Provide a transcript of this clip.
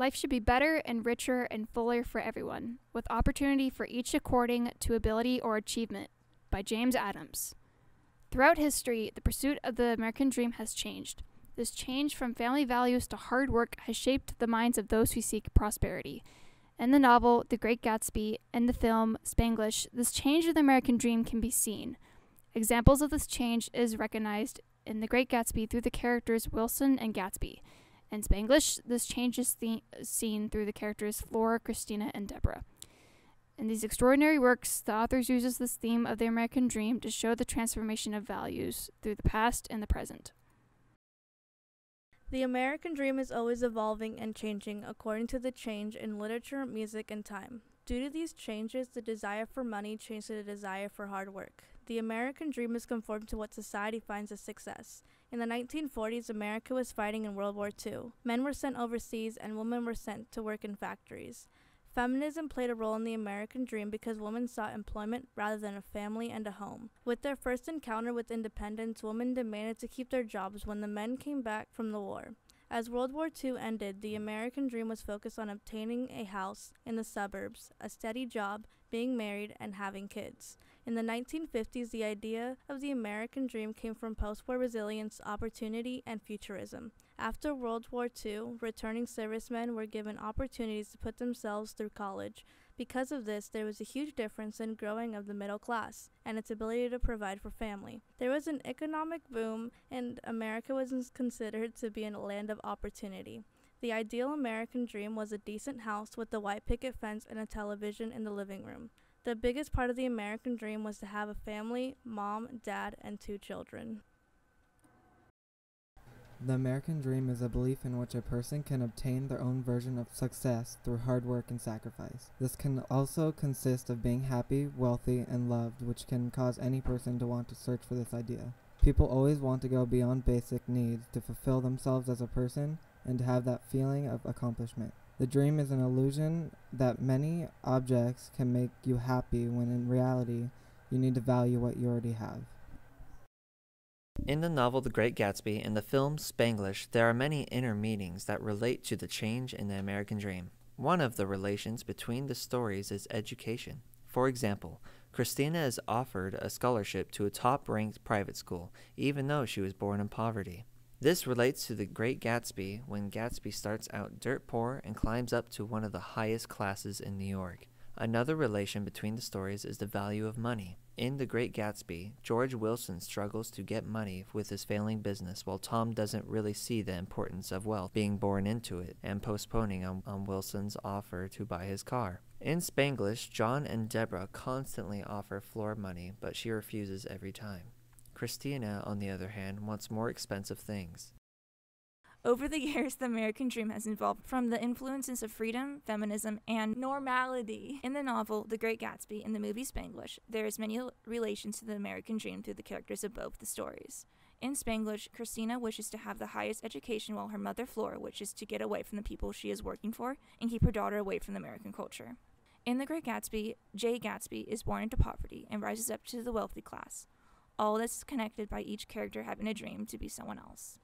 Life should be better and richer and fuller for everyone, with opportunity for each according to ability or achievement, by James Adams. Throughout history, the pursuit of the American dream has changed. This change from family values to hard work has shaped the minds of those who seek prosperity. In the novel The Great Gatsby and the film Spanglish, this change of the American dream can be seen. Examples of this change is recognized in The Great Gatsby through the characters Wilson and Gatsby. In Spanglish, this change is seen through the characters Flora, Christina, and Deborah. In these extraordinary works, the author uses this theme of the American dream to show the transformation of values through the past and the present. The American dream is always evolving and changing according to the change in literature, music, and time. Due to these changes, the desire for money changed to the desire for hard work. The American dream is conformed to what society finds as success. In the 1940s, America was fighting in World War II. Men were sent overseas and women were sent to work in factories. Feminism played a role in the American dream because women sought employment rather than a family and a home. With their first encounter with independence, women demanded to keep their jobs when the men came back from the war. As World War II ended, the American dream was focused on obtaining a house in the suburbs, a steady job, being married, and having kids. In the 1950s, the idea of the American dream came from post-war resilience, opportunity, and futurism. After World War II, returning servicemen were given opportunities to put themselves through college. Because of this, there was a huge difference in growing of the middle class and its ability to provide for family. There was an economic boom, and America was considered to be a land of opportunity. The ideal American dream was a decent house with a white picket fence and a television in the living room. The biggest part of the American dream was to have a family, mom, dad, and 2 children. The American dream is a belief in which a person can obtain their own version of success through hard work and sacrifice. This can also consist of being happy, wealthy, and loved, which can cause any person to want to search for this idea. People always want to go beyond basic needs to fulfill themselves as a person and to have that feeling of accomplishment. The dream is an illusion that many objects can make you happy when in reality you need to value what you already have. In the novel The Great Gatsby and the film Spanglish, there are many inner meanings that relate to the change in the American dream. One of the relations between the stories is education. For example, Christina is offered a scholarship to a top-ranked private school, even though she was born in poverty. This relates to The Great Gatsby when Gatsby starts out dirt poor and climbs up to one of the highest classes in New York. Another relation between the stories is the value of money. In The Great Gatsby, George Wilson struggles to get money with his failing business, while Tom doesn't really see the importance of wealth being born into it and postponing on Wilson's offer to buy his car. In Spanglish, John and Deborah constantly offer Flora money, but she refuses every time. Christina, on the other hand, wants more expensive things. Over the years, the American dream has evolved from the influences of freedom, feminism, and normality. In the novel The Great Gatsby and the movie Spanglish, there is many relations to the American dream through the characters of both the stories. In Spanglish, Christina wishes to have the highest education while her mother Flora wishes to get away from the people she is working for and keep her daughter away from the American culture. In The Great Gatsby, Jay Gatsby is born into poverty and rises up to the wealthy class. All this is connected by each character having a dream to be someone else.